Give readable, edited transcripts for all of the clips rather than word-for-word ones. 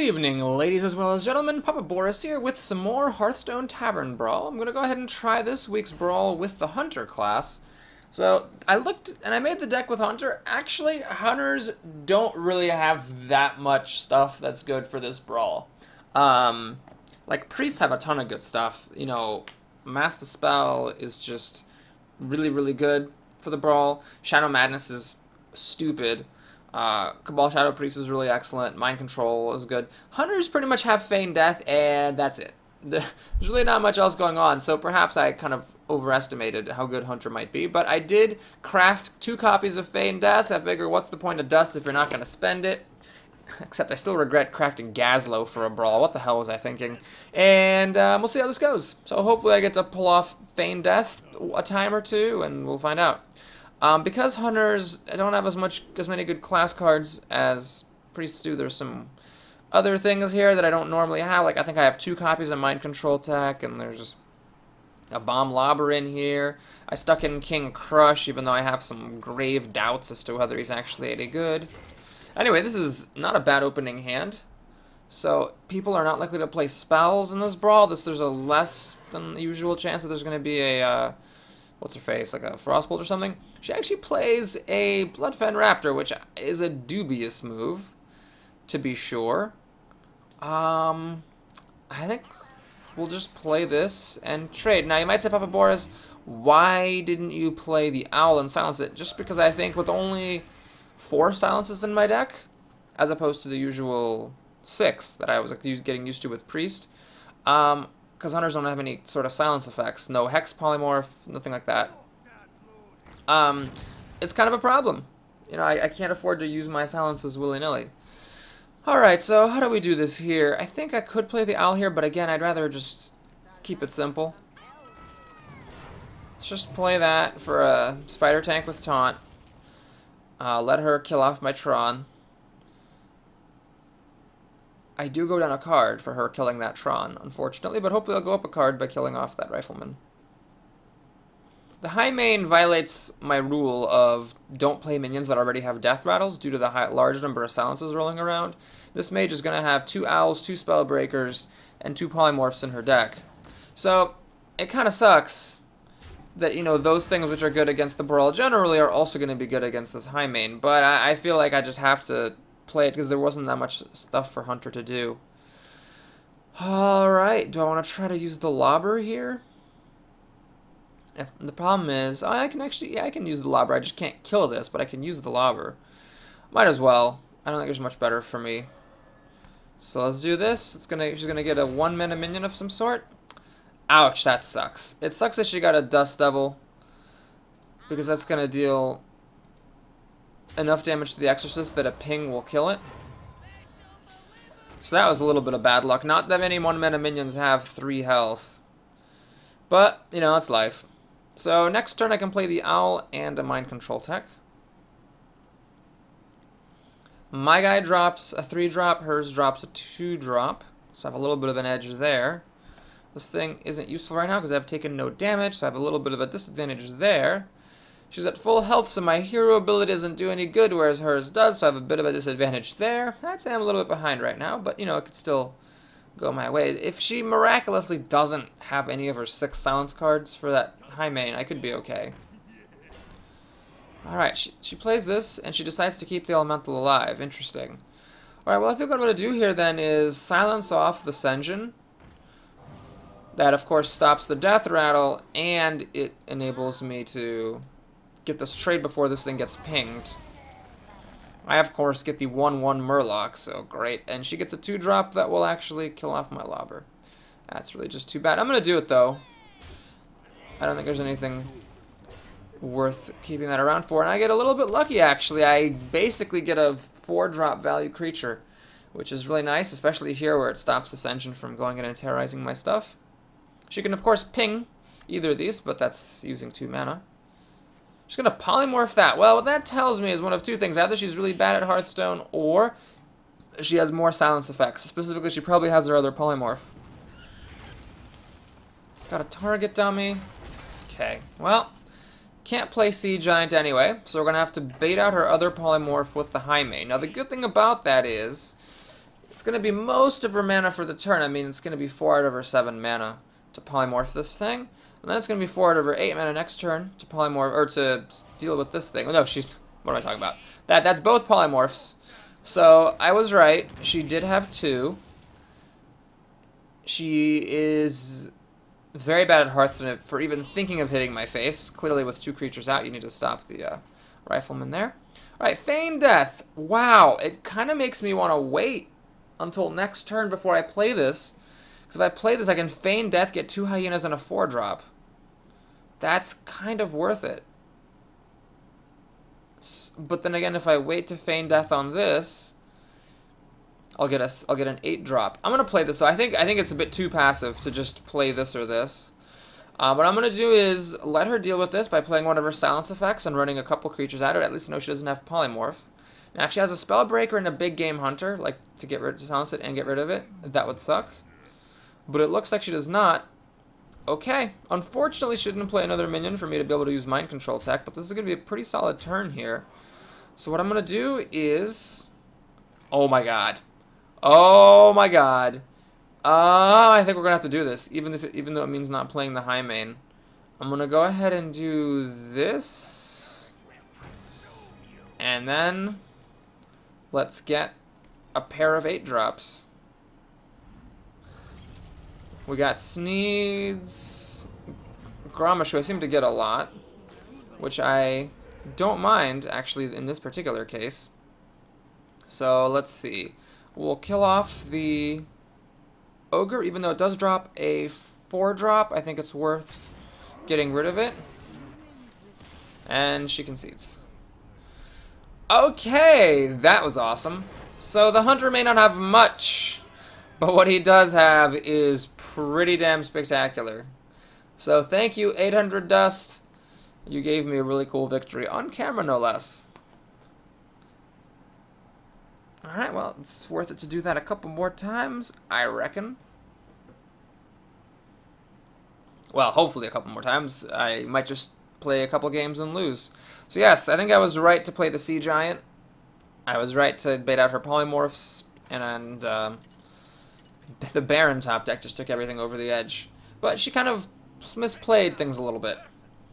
evening, ladies as well as gentlemen. Papa Boris here with some more Hearthstone Tavern Brawl. I'm going to go ahead and try this week's Brawl with the Hunter class. So, I looked and I made the deck with Hunter. Actually, Hunters don't really have that much stuff that's good for this Brawl. Like, Priests have a ton of good stuff. You know, Master Spell is just really, really good for the Brawl. Shadow Madness is stupid. Cabal Shadow Priest is really excellent. Mind Control is good. Hunters pretty much have Feign Death, and that's it. There's really not much else going on, so perhaps I kind of overestimated how good Hunter might be. But I did craft 2 copies of Feign Death. I figure, what's the point of dust if you're not going to spend it? Except I still regret crafting Gazlowe for a Brawl. What the hell was I thinking? And we'll see how this goes. So hopefully I get to pull off Feign Death a time or two, and we'll find out. Because Hunters don't have as many good class cards as Priests do, there's some other things here that I don't normally have. Like, I think I have 2 copies of Mind Control Tech, and there's a Bomb Lobber in here. I stuck in King Crush, even though I have some grave doubts as to whether he's actually any good. Anyway, this is not a bad opening hand. So, people are not likely to play spells in this Brawl. There's a less than usual chance that there's going to be a... what's her face, like a Frostbolt or something. She actually plays a Bloodfen Raptor, which is a dubious move, to be sure. I think we'll just play this and trade. Now, you might say, Papa Boris, why didn't you play the Owl and silence it? Just because I think with only 4 silences in my deck, as opposed to the usual 6 that I was getting used to with Priest, because Hunters don't have any sort of silence effects. No Hex Polymorph, nothing like that. It's kind of a problem. You know, I can't afford to use my silences willy-nilly. Alright, so how do we do this here? I think I could play the Owl here, but again, I'd rather just keep it simple. Let's just play that for a Spider Tank with Taunt. Let her kill off my Tron. I do go down a card for her killing that Tron, unfortunately, but hopefully I'll go up a card by killing off that Rifleman. The high main violates my rule of don't play minions that already have death rattles due to the large number of silences rolling around. This mage is going to have 2 owls, 2 spellbreakers, and 2 polymorphs in her deck. So it kind of sucks that, you know, those things which are good against the Brawl generally are also going to be good against this high main, but I feel like I just have to play it because there wasn't that much stuff for Hunter to do. Alright, do I want to try to use the Lobber here? If the problem is, oh, I can use the Lobber. I just can't kill this, but I can use the Lobber. Might as well. I don't think there's much better for me. So let's do this. She's gonna get a 1-mana minion of some sort. Ouch, that sucks. It sucks that she got a Dust Devil, because that's gonna deal enough damage to the Exorcist that a ping will kill it. So that was a little bit of bad luck. Not that many 1-mana minions have 3 health. But, you know, that's life. So next turn I can play the Owl and a Mind Control Tech. My guy drops a 3-drop, hers drops a 2-drop. So I have a little bit of an edge there. This thing isn't useful right now because I've taken no damage, so I have a little bit of a disadvantage there. She's at full health, so my hero ability doesn't do any good, whereas hers does, so I have a bit of a disadvantage there. I'd say I'm a little bit behind right now, but, you know, it could still go my way. If she miraculously doesn't have any of her 6 silence cards for that high main, I could be okay. Alright, she plays this, and she decides to keep the Elemental alive. Interesting. Alright, well, I think what I'm going to do here, then, is silence off the Sen'jin. That, of course, stops the Death Rattle, and it enables me to get this trade before this thing gets pinged. I, of course, get the 1/1 Murloc, so great. And she gets a 2-drop that will actually kill off my Lobber. That's really just too bad. I'm going to do it, though. I don't think there's anything worth keeping that around for. And I get a little bit lucky, actually. I basically get a 4-drop value creature, which is really nice, especially here where it stops the Sen'jin from going in and terrorizing my stuff. She can, of course, ping either of these, but that's using 2 mana. She's going to polymorph that. Well, what that tells me is one of 2 things. Either she's really bad at Hearthstone, or she has more silence effects. Specifically, she probably has her other polymorph. Got a target dummy. Okay, well, can't play Sea Giant anyway, so we're going to have to bait out her other polymorph with the High Main. Now, the good thing about that is It's going to be most of her mana for the turn. I mean, it's going to be 4 out of her 7 mana to polymorph this thing. And then it's going to be 4 out of her 8 mana next turn to polymorph, or to deal with this thing. Oh, no, what am I talking about? That's both polymorphs. So, I was right. She did have 2. She is very bad at Hearthstone for even thinking of hitting my face. Clearly, with 2 creatures out, you need to stop the Rifleman there. Alright, Feign Death. Wow, it kind of makes me want to wait until next turn before I play this. Because if I play this, I can Feign Death, get 2 Hyenas and a 4-drop. That's kind of worth it. But then again, if I wait to Feign Death on this, I'll get an 8-drop. I'm gonna play this. So I think it's a bit too passive to just play this or this. What I'm gonna do is let her deal with this by playing one of her silence effects and running a couple creatures at her. At least I know she doesn't have polymorph. Now, if she has a Spellbreaker and a big game hunter, like to silence it and get rid of it, that would suck. But it looks like she does not. Okay. Unfortunately, she didn't play another minion for me to be able to use Mind Control tech, but this is going to be a pretty solid turn here. So what I'm going to do is... Oh my god. Oh my god. I think we're going to have to do this, even though it means not playing the high main. I'm going to go ahead and do this. And then let's get a pair of 8-drops. We got Sneeds, Grommash, who I seem to get a lot, which I don't mind, actually, in this particular case. So, let's see. We'll kill off the Ogre, even though it does drop a 4-drop. I think it's worth getting rid of it. And she concedes. Okay, that was awesome. So, the Hunter may not have much, but what he does have is pretty damn spectacular. So thank you, 800 Dust. You gave me a really cool victory, on camera no less. Alright, well, it's worth it to do that a couple more times, I reckon. Well, hopefully a couple more times. I might just play a couple games and lose. So yes, I think I was right to play the Sea Giant. I was right to bait out her polymorphs, and the Baron top deck just took everything over the edge. But she kind of misplayed things a little bit.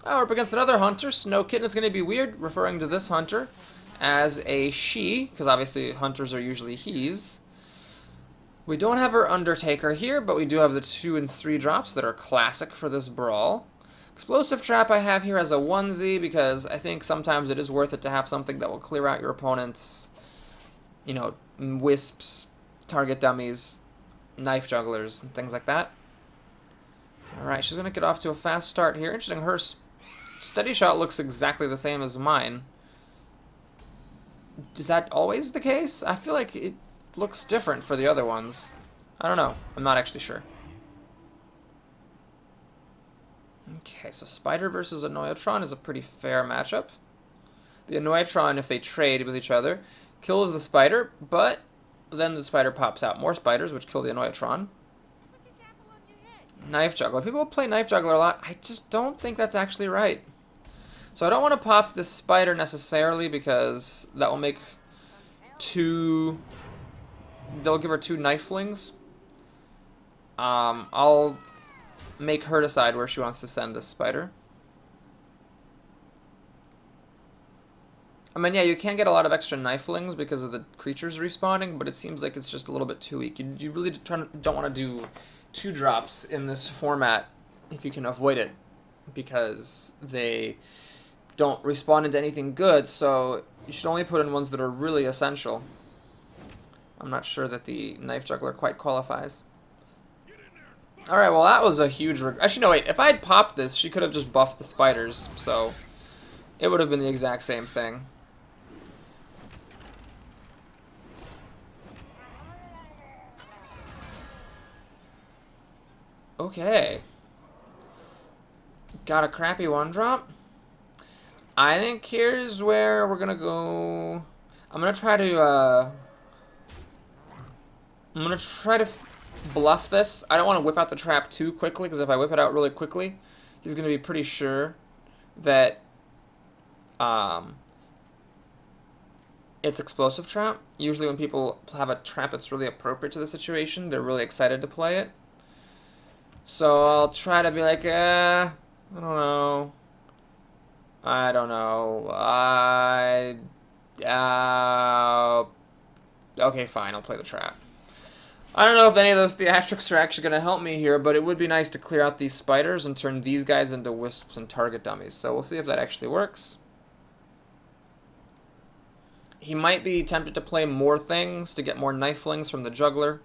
Oh, we're up against another hunter. Snow Kitten is going to be weird, referring to this hunter as a she, because obviously hunters are usually he's. We don't have her Undertaker here, but we do have the 2 and 3 drops that are classic for this brawl. Explosive Trap I have here as a onesie, because I think sometimes it is worth it to have something that will clear out your opponent's, you know, wisps, target dummies, knife jugglers, and things like that. Alright, she's going to get off to a fast start here. Interesting, her steady shot looks exactly the same as mine. Is that always the case? I feel like it looks different for the other ones. I don't know. I'm not actually sure. Okay, so Spider versus Annoyatron is a pretty fair matchup. The Annoyatron, if they trade with each other, kills the Spider, but then the Spider pops out more spiders, which kill the Annoyatron. Knife Juggler. People play Knife Juggler a lot. I just don't think that's actually right. So I don't want to pop this Spider necessarily, because that will make 2... They'll give her 2 Knifelings. I'll make her decide where she wants to send this Spider. I mean, yeah, you can get a lot of extra Knifelings because of the creatures respawning, but it seems like it's just a little bit too weak. You really don't want to do 2 drops in this format if you can avoid it, because they don't respawn into anything good, so you should only put in ones that are really essential. I'm not sure that the Knife Juggler quite qualifies. Alright, well that was a huge... Actually, no, wait. If I had popped this, she could have just buffed the spiders, so it would have been the exact same thing. Okay. Got a crappy 1-drop. I think here's where we're gonna go... I'm gonna try to, bluff this. I don't want to whip out the trap too quickly, because if I whip it out really quickly, he's going to be pretty sure that It's explosive trap. Usually when people have a trap that's really appropriate to the situation, they're really excited to play it. So I'll try to be like, I don't know. I don't know. Okay, fine, I'll play the trap. I don't know if any of those theatrics are actually going to help me here, but it would be nice to clear out these spiders and turn these guys into wisps and target dummies. So we'll see if that actually works. He might be tempted to play more things to get more knife flings from the juggler.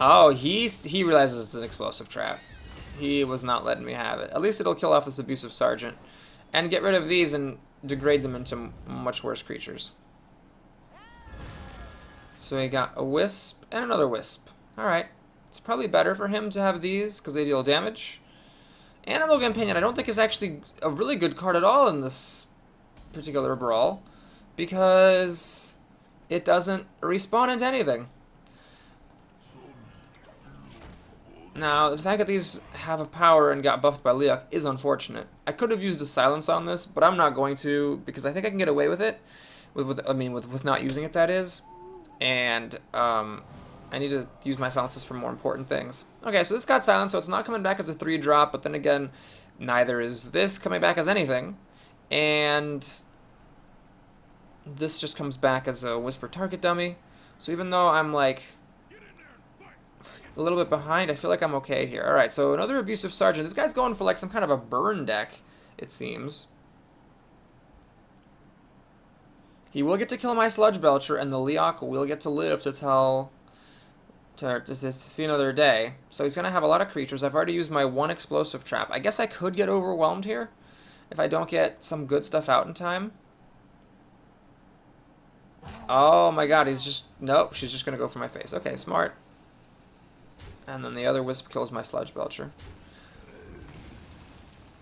Oh, he realizes it's an explosive trap. He was not letting me have it. At least it'll kill off this abusive sergeant. And get rid of these and degrade them into much worse creatures. So he got a wisp and another wisp. Alright. It's probably better for him to have these because they deal damage. Animal Companion I don't think is actually a really good card at all in this particular brawl. Because it doesn't respawn into anything. Now, the fact that these have a power and got buffed by Leok is unfortunate. I could have used a silence on this, but I'm not going to because I think I can get away with it. With not using it, that is. And I need to use my silences for more important things. Okay, so this got silenced, so it's not coming back as a 3-drop, but then again, neither is this coming back as anything. And this just comes back as a Whisper target dummy. So even though I'm like a little bit behind, I feel like I'm okay here. Alright, so another abusive sergeant. This guy's going for like some kind of a burn deck, it seems. He will get to kill my Sludge Belcher, and the Leok will get to live to see another day. So he's going to have a lot of creatures. I've already used my 1 explosive trap. I guess I could get overwhelmed here if I don't get some good stuff out in time. Oh my god, he's just... Nope, she's just going to go for my face. Okay, smart. And then the other Wisp kills my Sludge Belcher.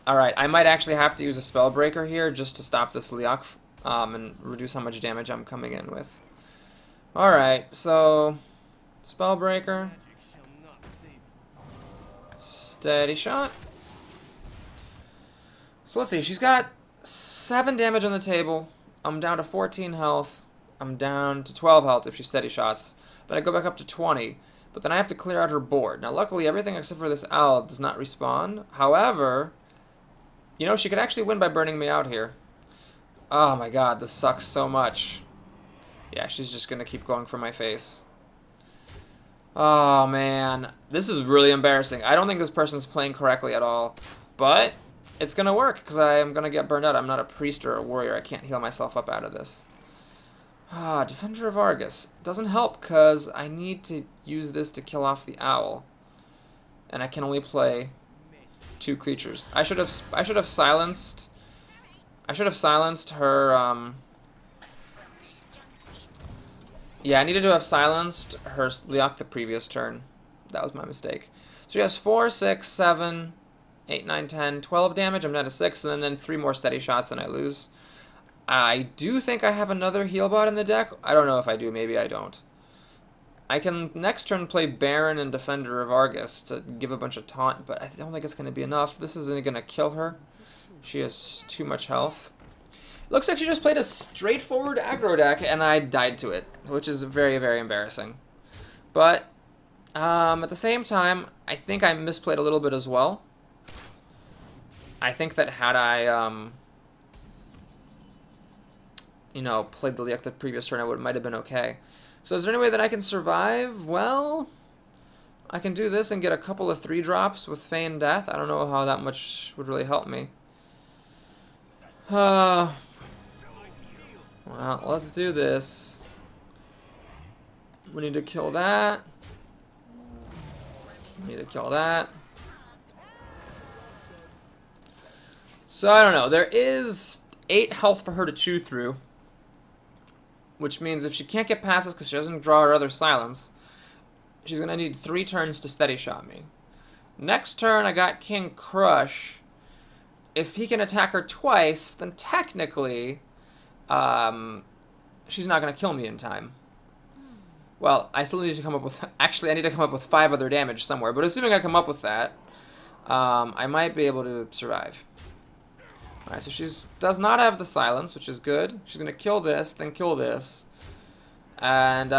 Alright, I might actually have to use a Spellbreaker here just to stop this Leok and reduce how much damage I'm coming in with. Alright, so... Spellbreaker. Steady shot. So let's see, she's got 7 damage on the table. I'm down to 14 health. I'm down to 12 health if she steady shots. Then I go back up to 20. But then I have to clear out her board. Now luckily everything except for this owl does not respawn. However, you know, she could actually win by burning me out here. Oh my god, this sucks so much. Yeah, she's just gonna keep going for my face. Oh man, this is really embarrassing. I don't think this person's playing correctly at all. But it's gonna work because I'm gonna get burned out. I'm not a priest or a warrior. I can't heal myself up out of this. Ah, Defender of Argus. Doesn't help because I need to use this to kill off the owl. And I can only play 2 creatures. I should have silenced her yeah, I needed to have silenced her Leok the previous turn. That was my mistake. So she has 4, 6, 7, 8, 9, 10, 12 damage. I'm down to 6, and then 3 more steady shots and I lose. I do think I have another heal bot in the deck. I don't know if I do. Maybe I don't. I can next turn play Baron and Defender of Argus to give a bunch of taunt, but I don't think it's going to be enough. This isn't going to kill her. She has too much health. Looks like she just played a straightforward aggro deck, and I died to it, which is very, very embarrassing. But at the same time, I think I misplayed a little bit as well. I think that had I... you know, played the Leok the previous turn, it might have been okay. So is there any way that I can survive? Well, I can do this and get a couple of 3-drops with Feign Death. I don't know how that much would really help me. Well, let's do this. We need to kill that. We need to kill that. So I don't know. There is 8 health for her to chew through. Which means if she can't get past this because she doesn't draw her other silence, she's going to need 3 turns to steady shot me. Next turn, I got King Crush. If he can attack her twice, then technically, she's not going to kill me in time. Well, I still need to come up with... Actually, I need to come up with 5 other damage somewhere. But assuming I come up with that, I might be able to survive. Alright, so she does not have the silence, which is good. She's going to kill this, then kill this. And,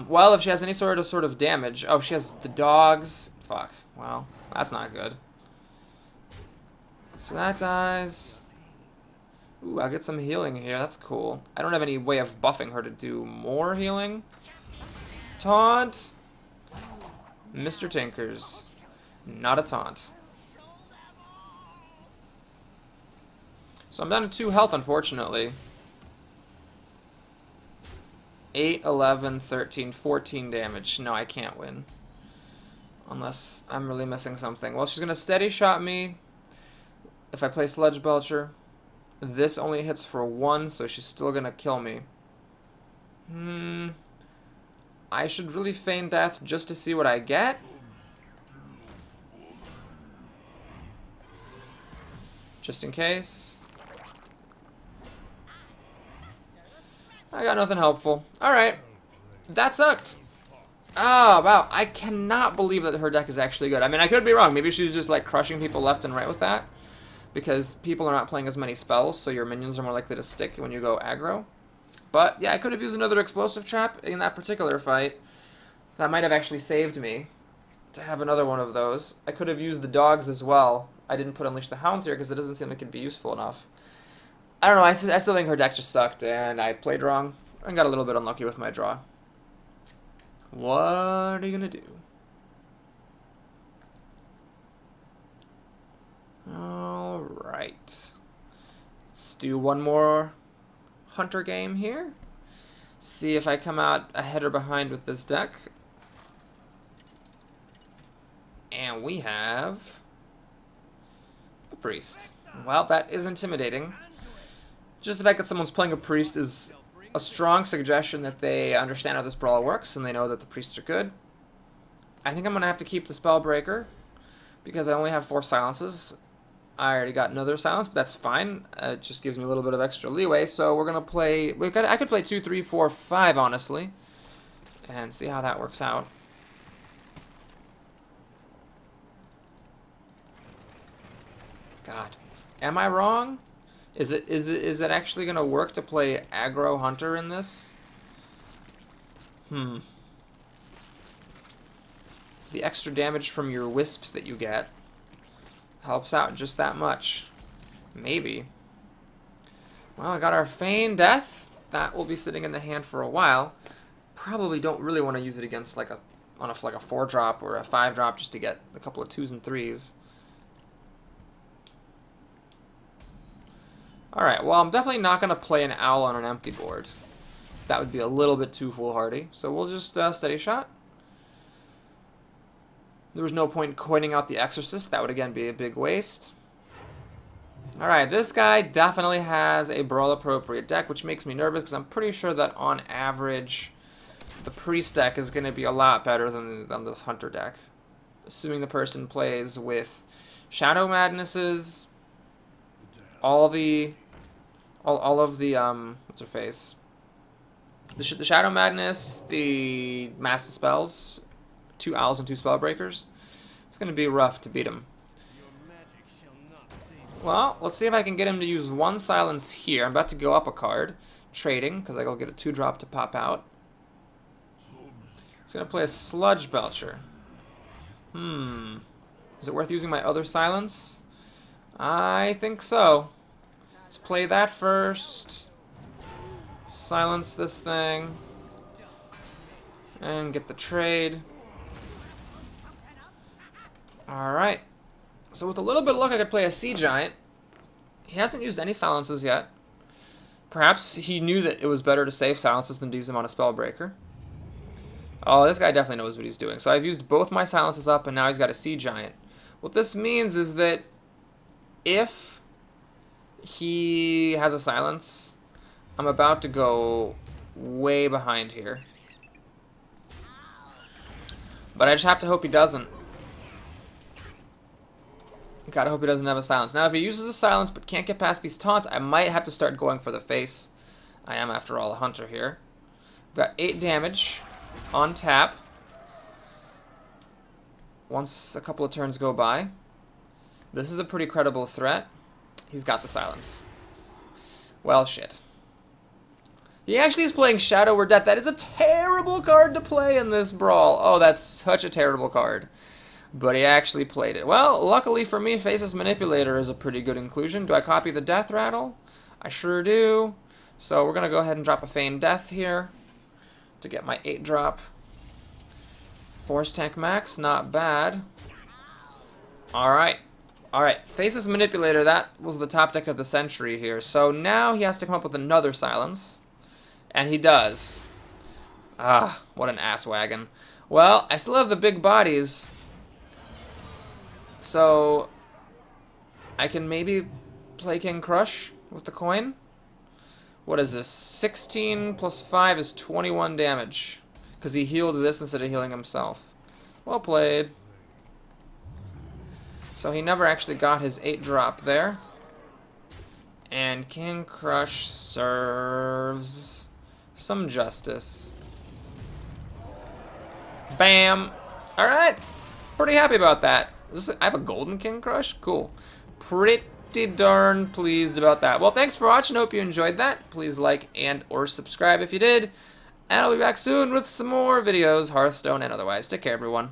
well, if she has any sort of damage... Oh, she has the dogs. Fuck. Well, that's not good. So that dies. Ooh, I'll get some healing here. That's cool. I don't have any way of buffing her to do more healing. Taunt. Mr. Tinkers. Not a taunt. So I'm down to 2 health, unfortunately. 8, 11, 13, 14 damage. No, I can't win. Unless I'm really missing something. Well, she's going to steady shot me if I play Sludge Belcher. This only hits for 1, so she's still going to kill me. I should really feign death just to see what I get. Just in case. I got nothing helpful. Alright. That sucked. Oh, wow. I cannot believe that her deck is actually good. I mean, I could be wrong. Maybe she's just, like, crushing people left and right with that. Because people are not playing as many spells, so your minions are more likely to stick when you go aggro. But, yeah, I could have used another explosive trap in that particular fight. That might have actually saved me to have another one of those. I could have used the dogs as well. I didn't put Unleash the Hounds here because it doesn't seem like it'd be useful enough. I don't know, I still think her deck just sucked, and I played wrong and got a little bit unlucky with my draw. What are you gonna do? Alright. Let's do one more Hunter game here. See if I come out ahead or behind with this deck. And we have a Priest. Well, that is intimidating. Just the fact that someone's playing a Priest is a strong suggestion that they understand how this Brawl works and they know that the Priests are good. I think I'm going to have to keep the Spellbreaker because I only have 4 silences. I already got another silence, but that's fine. It just gives me a little bit of extra leeway. So we're going to play... I could play 2, 3, 4, 5, honestly, and see how that works out. God. Am I wrong? Is it actually going to work to play aggro Hunter in this? The extra damage from your wisps that you get helps out just that much. Maybe. Well, I got our Feign Death. That will be sitting in the hand for a while. Probably don't really want to use it against like a 4-drop or a 5-drop just to get a couple of 2s and 3s. Alright, well, I'm definitely not going to play an Owl on an empty board. That would be a little bit too foolhardy. So we'll just steady shot. There was no point coining out the Exorcist. That would, again, be a big waste. Alright, this guy definitely has a Brawl-appropriate deck, which makes me nervous because I'm pretty sure that, on average, the Priest deck is going to be a lot better than this Hunter deck. Assuming the person plays with Shadow Madnesses, all of the what's her face? The Shadow Madness, the Mass Dispels, 2 Owls and 2 Spellbreakers. It's going to be rough to beat him. Well, let's see if I can get him to use 1 silence here. I'm about to go up a card, trading, because I go get a 2-drop to pop out. He's going to play a Sludge Belcher. Is it worth using my other silence? I think so. Let's play that first. Silence this thing. And get the trade. Alright. So with a little bit of luck, I could play a Sea Giant. He hasn't used any silences yet. Perhaps he knew that it was better to save silences than to use them on a Spellbreaker. Oh, this guy definitely knows what he's doing. So I've used both my silences up, and now he's got a Sea Giant. What this means is that if he has a silence, I'm about to go way behind here. But I just have to hope he doesn't. Gotta hope he doesn't have a silence. Now, if he uses a silence but can't get past these taunts, I might have to start going for the face. I am, after all, a Hunter here. Got 8 damage on tap. Once a couple of turns go by. This is a pretty credible threat. He's got the silence. Well, shit. He actually is playing Shadow or Death. That is a terrible card to play in this brawl. Oh, that's such a terrible card. But he actually played it. Well, luckily for me, Faceless Manipulator is a pretty good inclusion. Do I copy the Death Rattle? I sure do. So we're going to go ahead and drop a Feign Death here to get my 8-drop. Force Tank Max, not bad. Alright. Alright, Faceless Manipulator, that was the top deck of the century here. So now he has to come up with another silence. And he does. Ah, what an ass wagon. Well, I still have the big bodies. So I can maybe play King Crush with the coin. What is this? 16 plus 5 is 21 damage. Because he healed this instead of healing himself. Well played. So he never actually got his 8-drop there. And King Crush serves some justice. Bam! Alright! Pretty happy about that. I have a golden King Crush? Cool. Pretty darn pleased about that. Well, thanks for watching. Hope you enjoyed that. Please like and or subscribe if you did. And I'll be back soon with some more videos, Hearthstone and otherwise. Take care, everyone.